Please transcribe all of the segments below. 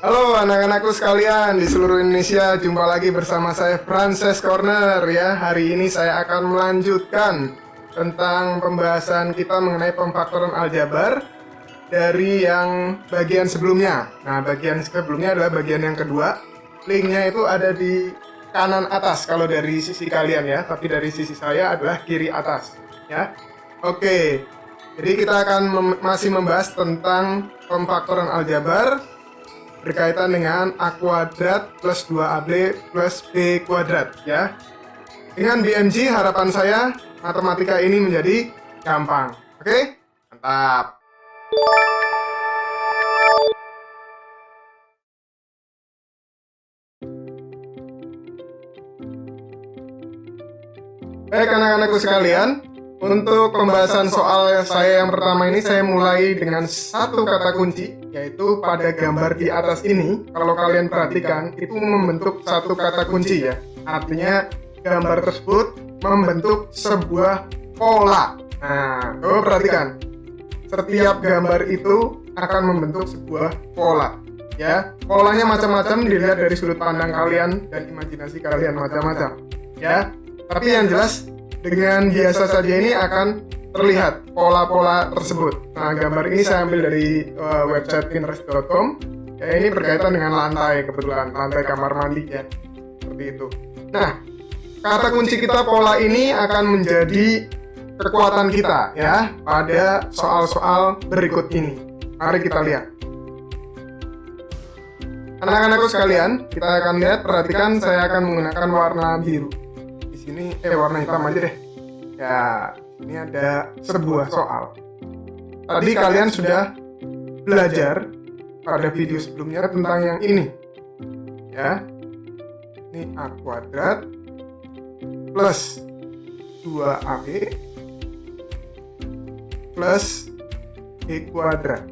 Halo anak-anakku sekalian di seluruh Indonesia, jumpa lagi bersama saya Frances Corner ya. Hari ini saya akan melanjutkan tentang pembahasan kita mengenai pemfaktoran aljabar dari yang bagian sebelumnya. Nah, bagian sebelumnya adalah bagian yang kedua. Linknya itu ada di kanan atas kalau dari sisi kalian ya, tapi dari sisi saya adalah kiri atas ya. Oke, jadi kita akan masih membahas tentang pemfaktoran aljabar berkaitan dengan A kuadrat plus 2AB plus B kuadrat ya. Dengan BMG harapan saya matematika ini menjadi gampang. Oke? Mantap. Baik anak-anakku sekalian, untuk pembahasan soal saya yang pertama ini saya mulai dengan satu kata kunci, yaitu pada gambar di atas ini. Kalau kalian perhatikan, itu membentuk satu kata kunci ya. Artinya gambar tersebut membentuk sebuah pola. Nah, coba perhatikan. Setiap gambar itu akan membentuk sebuah pola. Ya, polanya macam-macam dilihat dari sudut pandang kalian dan imajinasi kalian macam-macam. Ya, tapi yang jelas dengan biasa saja ini akan terlihat pola-pola tersebut. Nah, gambar ini saya ambil dari website pinterest.com. Ya, ini berkaitan dengan lantai, kebetulan lantai kamar mandi ya, seperti itu. Nah, kata kunci kita pola ini akan menjadi kekuatan kita ya pada soal-soal berikut ini. Mari kita lihat. Anak-anakku sekalian, kita akan lihat, perhatikan saya akan menggunakan warna biru. Sini warna hitam aja deh. Ya, ini ada sebuah soal. Tadi kalian sudah belajar pada video sebelumnya tentang yang ini. Ya. Ini A kuadrat plus 2AB plus B kuadrat.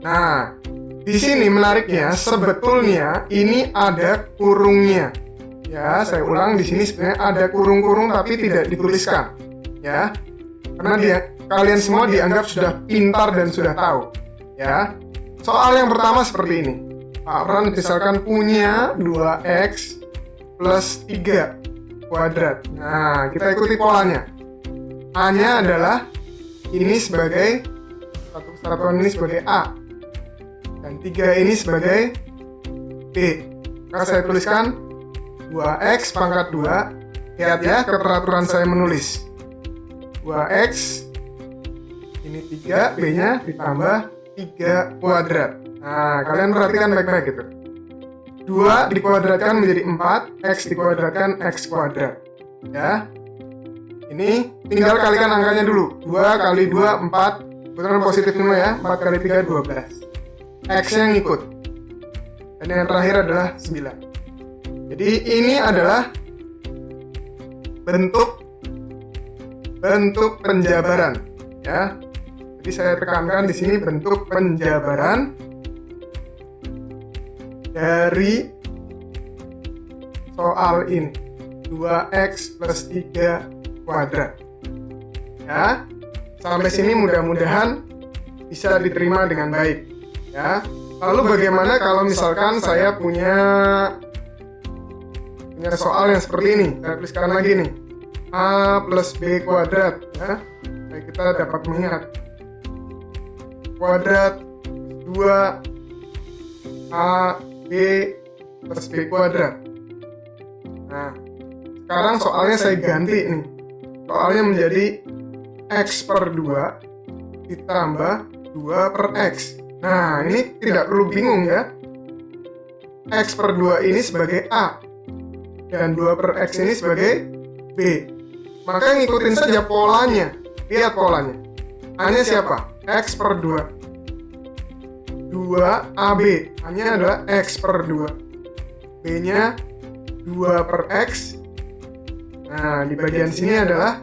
Nah, di sini menariknya sebetulnya ini ada kurungnya. Ya, saya ulang, di sini sebenarnya ada kurung-kurung tapi tidak dituliskan. Ya. Karena kalian semua dianggap sudah pintar dan sudah tahu. Ya. Soal yang pertama seperti ini. Pak Fran misalkan punya 2x plus 3 kuadrat. Nah, kita ikuti polanya. A-nya adalah ini sebagai satu kesatuan ini sebagai A. Dan 3 ini sebagai B. Maka saya tuliskan 2x pangkat 2. Lihat ya keteraturan saya menulis. 2x ini 3, B-nya ditambah 3 kuadrat. Nah, kalian perhatikan baik-baik gitu. 2 dikuadratkan menjadi 4, x dikuadratkan x kuadrat. Ya. Ini tinggal kalikan angkanya dulu. 2 kali 2 4, betul positif semua ya. 4 kali 3 12. X-nya ngikut. Dan yang terakhir adalah 9. Jadi ini adalah bentuk penjabaran, ya. Jadi saya tekankan di sini bentuk penjabaran dari soal ini. 2x plus 3 kuadrat. Ya. Sampai sini mudah-mudahan bisa diterima dengan baik, ya. Lalu bagaimana kalau misalkan saya punya soal yang seperti ini? Saya tuliskan lagi nih, A plus B kuadrat ya. Nah, kita dapat mengingat kuadrat 2 A B plus B kuadrat. Nah, sekarang soalnya saya ganti nih. Soalnya menjadi X per 2 ditambah 2 per X. Nah, ini tidak perlu bingung ya. X per 2 ini sebagai A dan 2 per X ini sebagai B. Maka ngikutin saja polanya. Lihat polanya. A-nya siapa? X per 2. 2 AB. A-nya adalah X per 2. B-nya 2 per X. Nah, di bagian sini adalah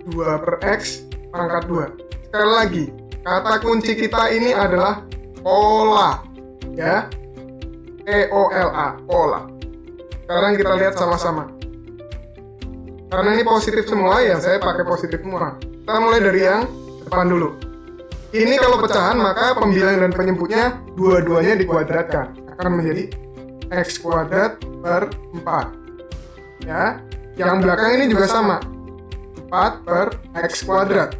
2 per X pangkat 2. Sekali lagi, kata kunci kita ini adalah pola. Ya. P-O-L-A, pola. Sekarang kita lihat sama-sama. Karena ini positif semua, ya saya pakai positif semua. Kita mulai dari yang depan dulu. Ini kalau pecahan, maka pembilang dan penyebutnya dua-duanya dikuadratkan. akan menjadi X kuadrat per 4. Ya, yang belakang ini juga sama, 4 per X kuadrat.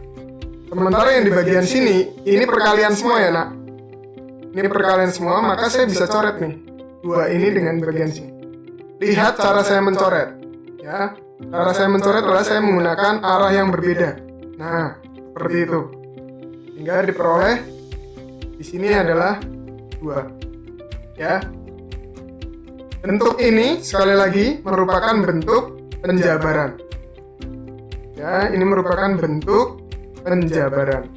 Sementara yang di bagian sini, ini perkalian semua ya nak. Ini perkalian semua, maka saya bisa coret nih 2 ini dengan bagian sini. Lihat cara saya mencoret. Ya, cara saya mencoret adalah saya menggunakan arah yang berbeda. Nah, seperti itu. Hingga diperoleh di sini adalah 2. Ya. Bentuk ini sekali lagi merupakan bentuk penjabaran. Ya, ini merupakan bentuk penjabaran.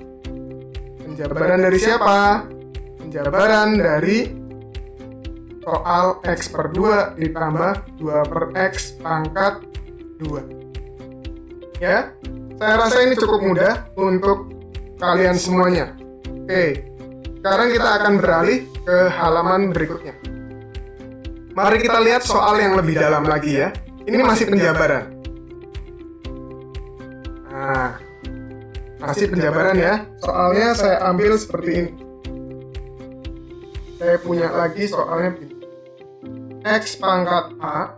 Penjabaran dari siapa? Penjabaran dari soal X per 2 ditambah 2 per X pangkat 2. Ya, saya rasa ini cukup mudah untuk kalian semuanya. Oke, sekarang kita akan beralih ke halaman berikutnya. Mari kita lihat soal yang lebih dalam lagi ya. Ini masih penjabaran. Nah, masih penjabaran ya. Soalnya saya ambil seperti ini. Saya punya lagi soalnya begini. X pangkat A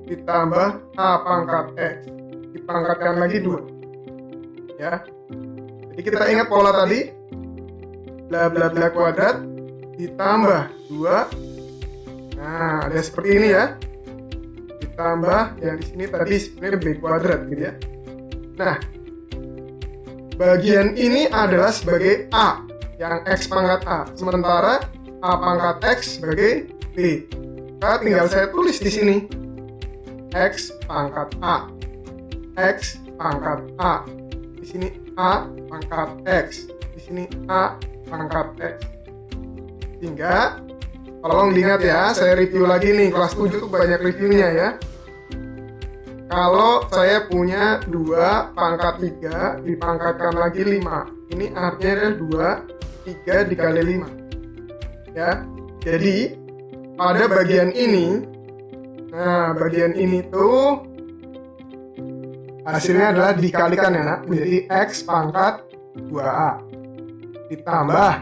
ditambah A pangkat X dipangkatkan lagi 2. Ya. Jadi kita ingat pola tadi. Bla bla bla kuadrat ditambah 2. Nah, ada seperti ini ya. Ditambah yang di sini tadi sebenarnya B kuadrat gitu ya. Nah, bagian ini adalah sebagai A, yang X pangkat A. Sementara A pangkat X sebagai B. Maka tinggal saya tulis di sini. X pangkat A. X pangkat A. Di sini A pangkat X. Di sini A pangkat X. Sehingga tolong diingat ya, saya review lagi nih, kelas 7 tuh banyak reviewnya ya. Kalau saya punya 2 pangkat 3 dipangkatkan lagi 5. Ini artinya adalah 2, 3 dikali 5. Ya, jadi pada bagian ini, nah bagian ini tuh hasilnya adalah dikalikan ya nak, menjadi X pangkat 2A. Ditambah,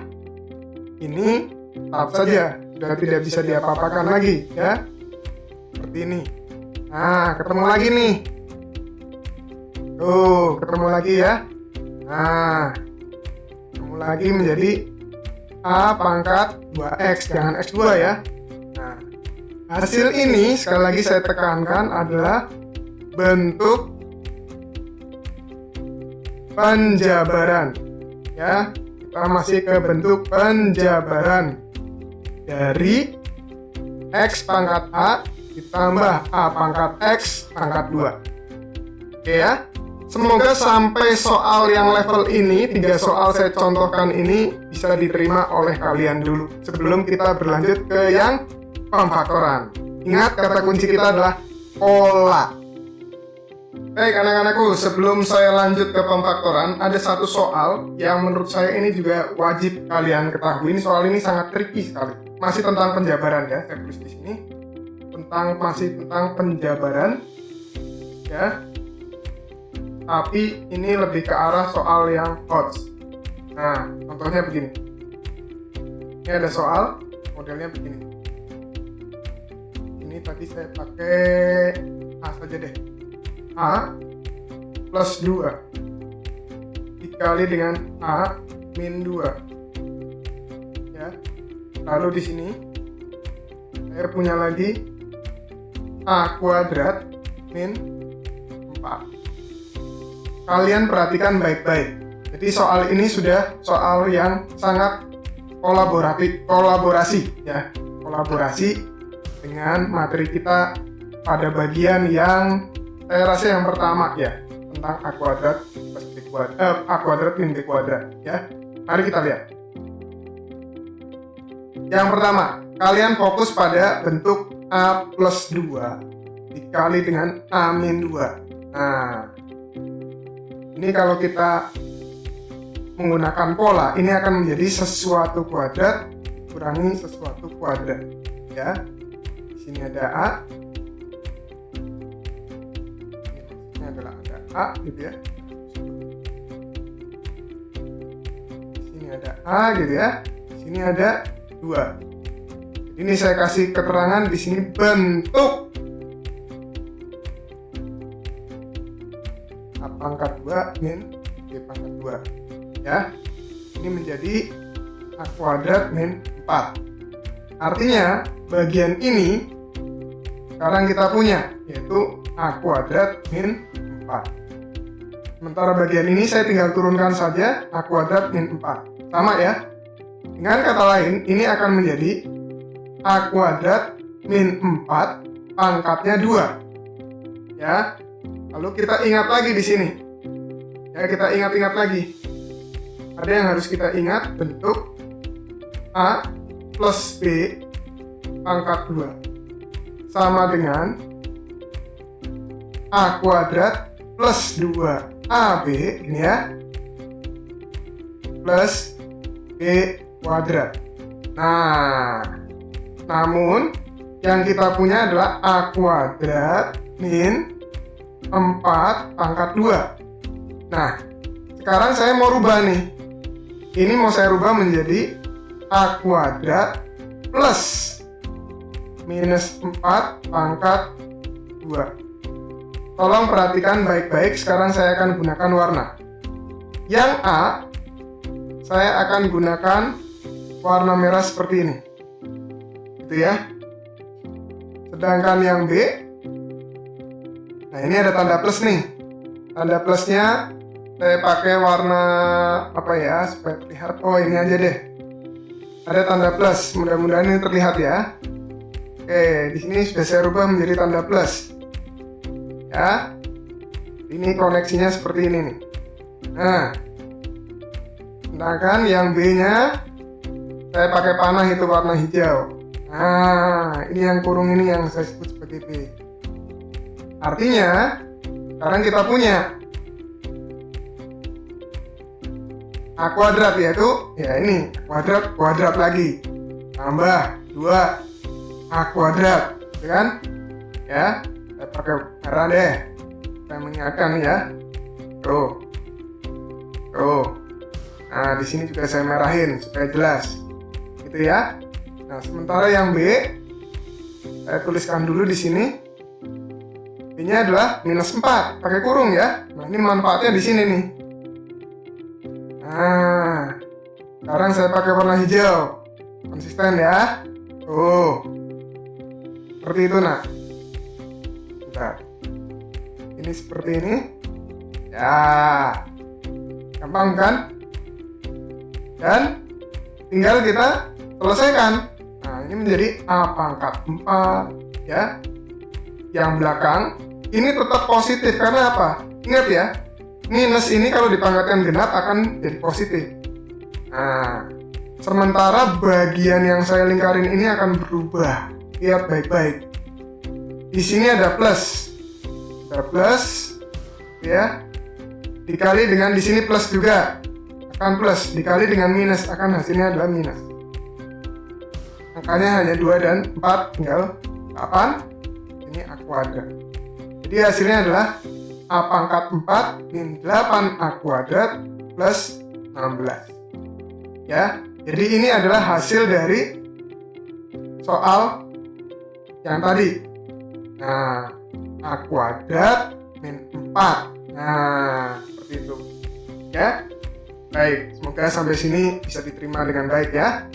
ini tetap saja sudah tidak bisa diapa-apakan lagi ya, seperti ini. Nah, ketemu lagi nih, tuh ketemu lagi ya. Nah, ketemu lagi menjadi A pangkat 2X, jangan X2 ya. Nah, hasil ini sekali lagi saya tekankan adalah bentuk penjabaran ya. Kita masih ke bentuk penjabaran dari X pangkat A ditambah A pangkat X pangkat 2. Oke ya. Semoga sampai soal yang level ini, 3 soal saya contohkan ini bisa diterima oleh kalian dulu sebelum kita berlanjut ke yang pemfaktoran. Ingat, kata kunci kita adalah pola. Baik anak-anakku, sebelum saya lanjut ke pemfaktoran, ada satu soal yang menurut saya ini juga wajib kalian ketahui. Ini soal ini sangat tricky sekali. Masih tentang penjabaran ya, saya tulis di sini. Masih tentang penjabaran ya. Tapi ini lebih ke arah soal yang odds. Nah, contohnya begini. Ini ada soal, modelnya begini. Ini tadi saya pakai A saja deh. A plus 2 dikali dengan A min 2. Ya. Lalu di sini saya punya lagi A kuadrat min 4. Kalian perhatikan baik-baik. Jadi soal ini sudah soal yang sangat kolaborasi ya. Kolaborasi dengan materi kita pada bagian yang saya rasa yang pertama ya, tentang A kuadrat plus B kuadrat, A kuadrat min B kuadrat ya. Mari kita lihat. Yang pertama, kalian fokus pada bentuk A plus 2 dikali dengan A min 2. Nah, ini kalau kita menggunakan pola, ini akan menjadi sesuatu kuadrat kurangi sesuatu kuadrat ya. Di sini ada A, ini adalah ada A gitu ya. Di sini ada A gitu ya. Di sini ada 2. Jadi Ini saya kasih keterangan di sini bentuk A pangkat 2 min B pangkat 2. Ya. Ini menjadi A kuadrat min 4. Artinya bagian ini sekarang kita punya, yaitu A kuadrat min 4. Sementara bagian ini saya tinggal turunkan saja A kuadrat min 4. Sama ya. Dengan kata lain, ini akan menjadi A kuadrat min 4 pangkatnya 2. Ya. Lalu kita ingat lagi di sini. Ya, kita ingat-ingat lagi. Ada yang harus kita ingat, bentuk A plus B pangkat 2 sama dengan A kuadrat plus 2AB, ini ya, plus B kuadrat. Nah, namun yang kita punya adalah A kuadrat min 4 pangkat 2. Nah, sekarang saya mau rubah nih. Ini mau saya rubah menjadi A kuadrat plus minus 4 pangkat 2. Tolong perhatikan baik-baik, sekarang saya akan gunakan warna. Yang A, saya akan gunakan warna merah seperti ini. Gitu ya. Sedangkan yang B, nah ini ada tanda plus nih. Tanda plusnya saya pakai warna apa ya, supaya terlihat. Oh, ini aja deh. Ada tanda plus, mudah-mudahan ini terlihat ya. Oke, di sini sudah saya rubah menjadi tanda plus. Ya, ini koneksinya seperti ini nih. Nah, sedangkan yang B-nya saya pakai panah, itu warna hijau. Nah, ini yang kurung ini yang saya sebut sebagai B. Artinya, sekarang kita punya A kuadrat, yaitu ya ini kuadrat lagi tambah 2 A kuadrat, gitu kan? Ya, saya pakai merah deh, saya mengingatkan ya. Tuh. Nah, di sini juga saya merahin supaya jelas, gitu ya. Nah, sementara yang B, saya tuliskan dulu di sini. B-nya adalah minus 4, pakai kurung ya. Nah, ini manfaatnya di sini nih. Nah, sekarang saya pakai warna hijau, konsisten ya. Tuh, seperti itu nak. Bentar. Ini seperti ini. Ya, gampang kan? Dan tinggal kita selesaikan. Nah, ini menjadi A pangkat 4 ya. Yang belakang ini tetap positif karena apa? Ingat ya, minus ini kalau dipangkatkan genap akan jadi positif. Nah, sementara bagian yang saya lingkarin ini akan berubah. Lihat baik-baik. Di sini ada plus. Ada plus ya. Dikali dengan di sini plus juga. Akan plus dikali dengan minus, akan hasilnya adalah minus. Angkanya hanya 2 dan 4, tinggal 8. Ini A kuadrat. Jadi hasilnya adalah A pangkat 4 min 8 A kuadrat plus 16. Ya, jadi ini adalah hasil dari soal yang tadi. Nah, A kuadrat min 4. Nah, seperti itu. Ya. Baik, semoga sampai sini bisa diterima dengan baik ya.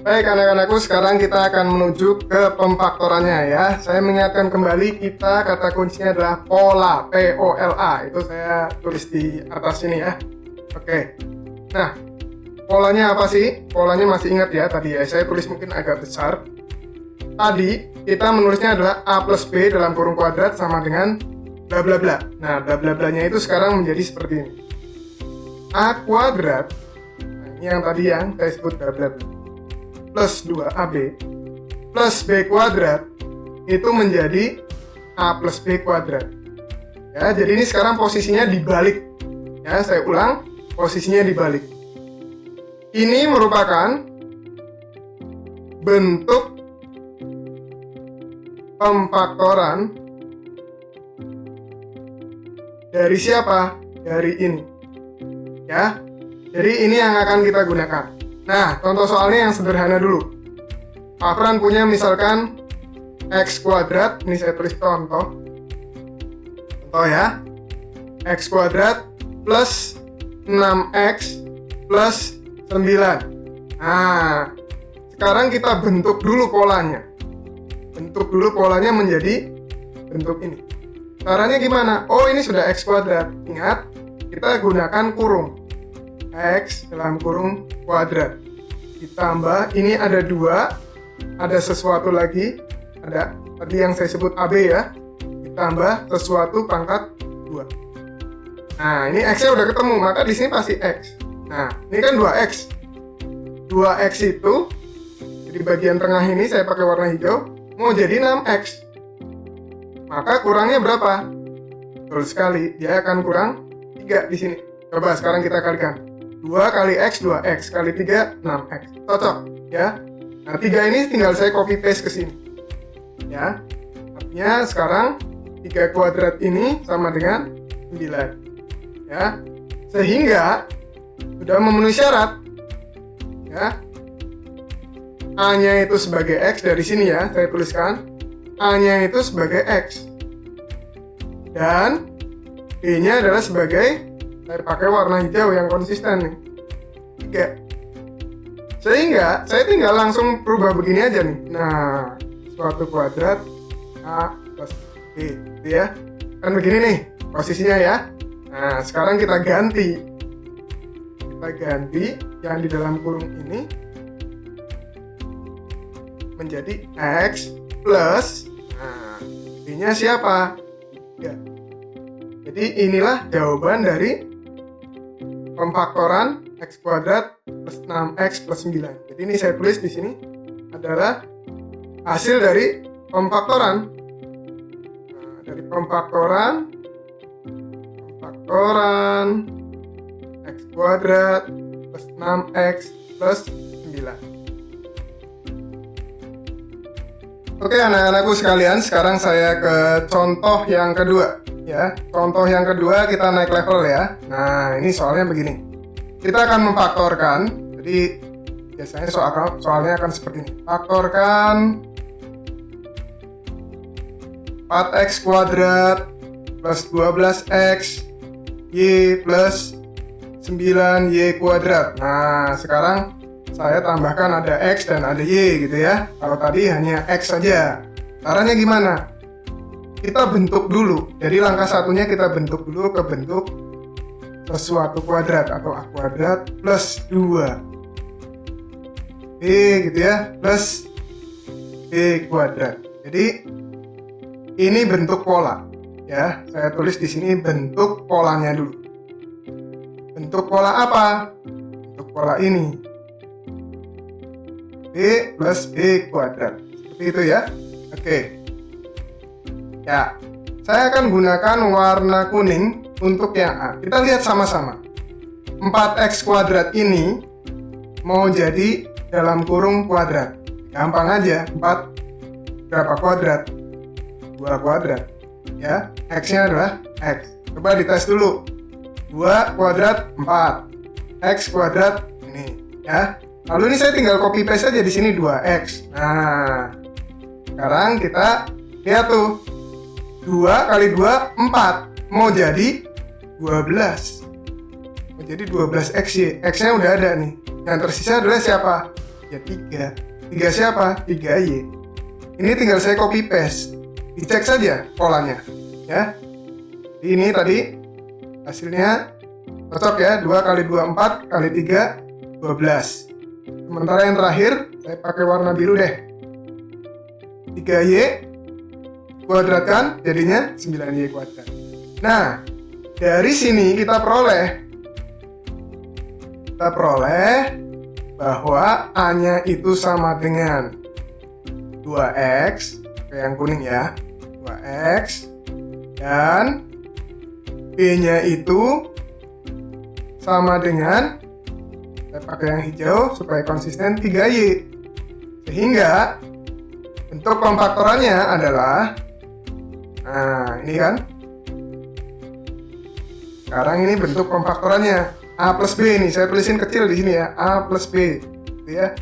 Baik anak-anakku, sekarang kita akan menuju ke pemfaktorannya ya. Saya mengingatkan kembali, kita kata kuncinya adalah pola, P-O-L-A. Itu saya tulis di atas sini ya. Oke. Nah, polanya apa sih? Polanya masih ingat ya tadi ya, saya tulis mungkin agak besar. Tadi kita menulisnya adalah A plus B dalam kurung kuadrat sama dengan bla bla bla. Nah, bla bla blanya itu sekarang menjadi seperti ini. A kuadrat, nah ini yang tadi yang saya sebut bla bla bla, plus 2AB plus B kuadrat itu menjadi A plus B kuadrat. Ya, jadi ini sekarang posisinya dibalik. Ya, saya ulang, posisinya dibalik. Ini merupakan bentuk pemfaktoran dari siapa? Dari ini. Ya. Jadi ini yang akan kita gunakan. Nah, contoh soalnya yang sederhana dulu. Afran punya misalkan X kuadrat, ini saya tulis contoh ya, X kuadrat plus 6X plus 9. Nah, sekarang kita bentuk dulu polanya. Bentuk dulu polanya menjadi bentuk ini. Caranya gimana? Oh, ini sudah X kuadrat. Ingat, kita gunakan kurung. X dalam kurung kuadrat. Ditambah, ini ada 2. Ada sesuatu lagi. Ada tadi yang saya sebut AB ya. Ditambah sesuatu pangkat 2. Nah, ini X-nya udah ketemu, maka di sini pasti X. Nah, ini kan 2X. 2X itu, di bagian tengah ini saya pakai warna hijau, mau jadi 6X. Maka kurangnya berapa? Betul sekali, dia akan kurang 3 di sini. Coba sekarang kita kalikan. 2 kali X, 2X. Kali 3, 6X. Cocok, ya. Nah, 3 ini tinggal saya copy paste ke sini. Ya. Artinya sekarang 3 kuadrat ini sama dengan 9. Ya. Sehingga sudah memenuhi syarat. Ya. A-nya itu sebagai X dari sini ya, saya tuliskan. A-nya itu sebagai X. Dan B-nya adalah sebagai, saya pakai warna hijau yang konsisten nih, 3. Sehingga saya tinggal langsung berubah begini aja nih. Nah, suatu kuadrat A plus B, gitu ya. Kan begini nih posisinya ya. Nah, sekarang kita ganti. Kita ganti yang di dalam kurung ini menjadi X plus, nah, B-nya siapa? 3. Jadi inilah jawaban dari pemfaktoran X kuadrat plus 6X plus 9. Jadi ini saya tulis di sini adalah hasil dari pemfaktoran. Nah, dari pemfaktoran X kuadrat plus 6X plus 9. Oke anak-anakku sekalian, sekarang saya ke contoh yang kedua ya. Contoh yang kedua kita naik level ya. Nah, ini soalnya begini. Kita akan memfaktorkan. Jadi biasanya soalnya akan seperti ini. Faktorkan 4x kuadrat plus 12x y plus 9y kuadrat. Nah, sekarang saya tambahkan ada X dan ada Y gitu ya. Kalau tadi hanya X saja. Caranya gimana? Kita bentuk dulu. Jadi langkah satunya kita bentuk dulu ke bentuk sesuatu kuadrat atau A kuadrat plus 2. B gitu ya, plus B kuadrat. Jadi ini bentuk pola. Ya, saya tulis di sini bentuk polanya dulu. Bentuk pola apa? Bentuk pola ini. B plus B kuadrat. Seperti itu ya. Oke. Ya, saya akan gunakan warna kuning untuk yang A. Kita lihat sama-sama. 4x kuadrat ini mau jadi dalam kurung kuadrat. Gampang aja. 4 berapa kuadrat? 2 kuadrat. Ya, X-nya adalah X. Coba dites dulu. 2 kuadrat 4. X kuadrat ini ya. Lalu ini saya tinggal copy paste aja di sini 2x. Nah, sekarang kita lihat tuh. 2 kali 2 4. Mau jadi 12. Mau jadi 12xy. X-nya udah ada nih. Yang tersisa adalah siapa? Ya 3. 3 siapa? 3y. Ini tinggal saya copy paste. Dicek saja polanya, ya. Ini tadi hasilnya cocok ya. 2 kali 2 4 kali 3 12. Sementara yang terakhir, saya pakai warna biru deh. 3y kuadratkan, jadinya 9y kuadrat. Nah, dari sini kita peroleh bahwa A-nya itu sama dengan 2x, kayak yang kuning ya, 2x, dan B-nya itu sama dengan, saya pakai yang hijau supaya konsisten, 3y. Sehingga bentuk pemfaktorannya adalah, nah ini kan, sekarang ini bentuk pemfaktorannya A plus B nih, saya tulisin kecil di sini ya, A plus B gitu ya.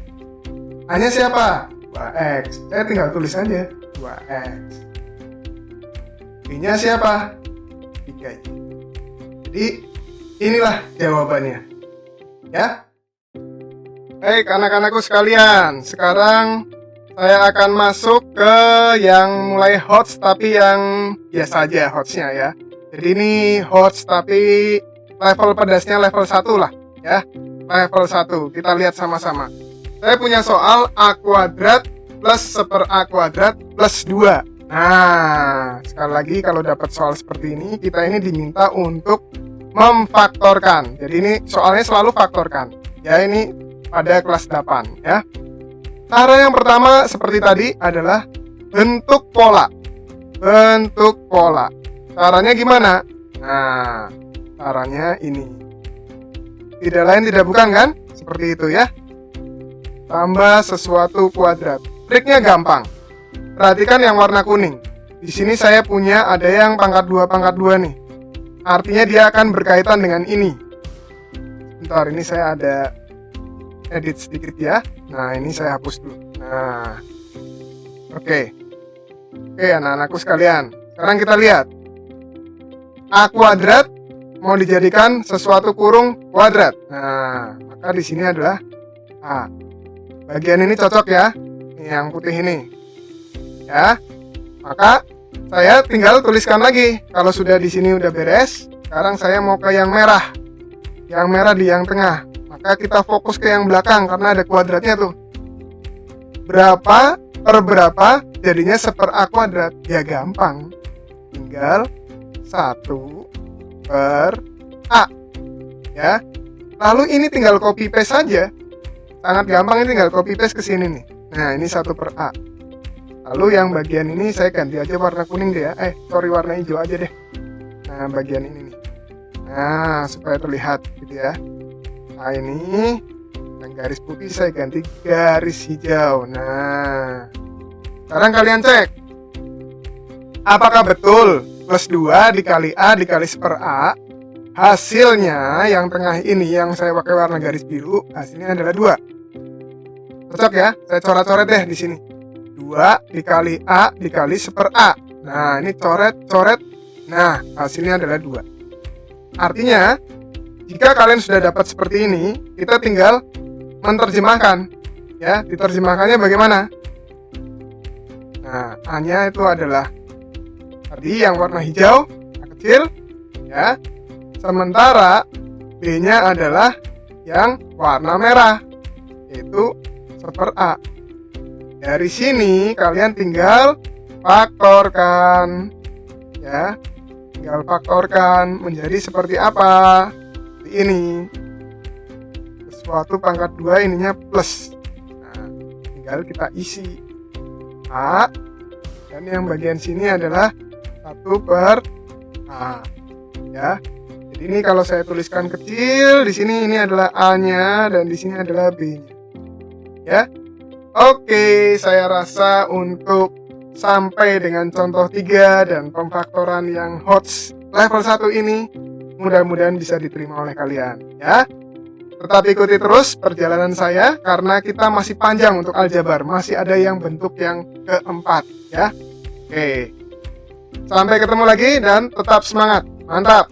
A-nya siapa? 2x. Saya tinggal tulis aja 2x. B-nya siapa? 3Y. Jadi inilah jawabannya. Ya. Baik anak-anakku sekalian, sekarang saya akan masuk ke yang mulai HOTS tapi yang biasa aja HOTS-nya ya. Jadi ini HOTS tapi level pedasnya level 1 lah ya. Level 1, kita lihat sama-sama. Saya punya soal A kuadrat plus 1/A kuadrat plus 2. Nah, sekali lagi kalau dapat soal seperti ini, kita ini diminta untuk memfaktorkan. Jadi ini soalnya selalu faktorkan. Ya, ini pada kelas 8 ya. Cara yang pertama seperti tadi adalah bentuk pola. Bentuk pola. Caranya gimana? Nah, caranya ini. Tidak lain tidak bukan kan? Seperti itu ya. Tambah sesuatu kuadrat. Triknya gampang. Perhatikan yang warna kuning. Di sini saya punya ada yang pangkat 2 nih. Artinya dia akan berkaitan dengan ini. Bentar, ini saya ada edit sedikit ya. Nah, ini saya hapus dulu. Nah. Oke, anak-anakku sekalian. Sekarang kita lihat. A kuadrat mau dijadikan sesuatu kurung kuadrat. Nah, maka di sini adalah A. Bagian ini cocok ya. Ini yang putih ini. Ya. Maka saya tinggal tuliskan lagi. Kalau sudah di sini udah beres, sekarang saya mau ke yang merah. Yang merah di yang tengah. Maka kita fokus ke yang belakang karena ada kuadratnya tuh. Berapa per berapa jadinya 1/A kuadrat? Ya gampang. Tinggal 1 per A. Ya. Lalu ini tinggal copy paste saja. Sangat gampang, ini tinggal copy paste ke sini nih. Nah, ini 1 per A. Lalu yang bagian ini saya ganti aja warna kuning deh ya. Warna hijau aja deh. Nah, bagian ini nih. Nah, supaya terlihat gitu ya. Nah, ini yang garis putih saya ganti garis hijau. Nah, sekarang kalian cek. Apakah betul plus 2 dikali A dikali 1/A, hasilnya yang tengah ini yang saya pakai warna garis biru, hasilnya adalah 2. Cocok ya? Saya coret-coret deh di sini. 2 dikali A dikali 1/A. Nah, ini coret-coret. Nah, hasilnya adalah 2. Artinya, jika kalian sudah dapat seperti ini, kita tinggal menerjemahkan. Ya, diterjemahkannya bagaimana? Nah, A-nya itu adalah tadi yang warna hijau, yang kecil, ya. Sementara B-nya adalah yang warna merah, yaitu 1/A. Dari sini kalian tinggal faktorkan, ya. Tinggal faktorkan menjadi seperti apa? Seperti ini. Sesuatu pangkat 2 ininya plus. Nah, tinggal kita isi A, dan yang bagian sini adalah 1 per A. Ya. Jadi ini kalau saya tuliskan kecil, di sini ini adalah A-nya dan di sini adalah B-nya. Ya. Oke, saya rasa untuk sampai dengan contoh 3 dan pemfaktoran yang HOTS level 1 ini mudah-mudahan bisa diterima oleh kalian ya. Tetap ikuti terus perjalanan saya karena kita masih panjang untuk aljabar, masih ada yang bentuk yang keempat ya. Oke. Sampai ketemu lagi dan tetap semangat. Mantap.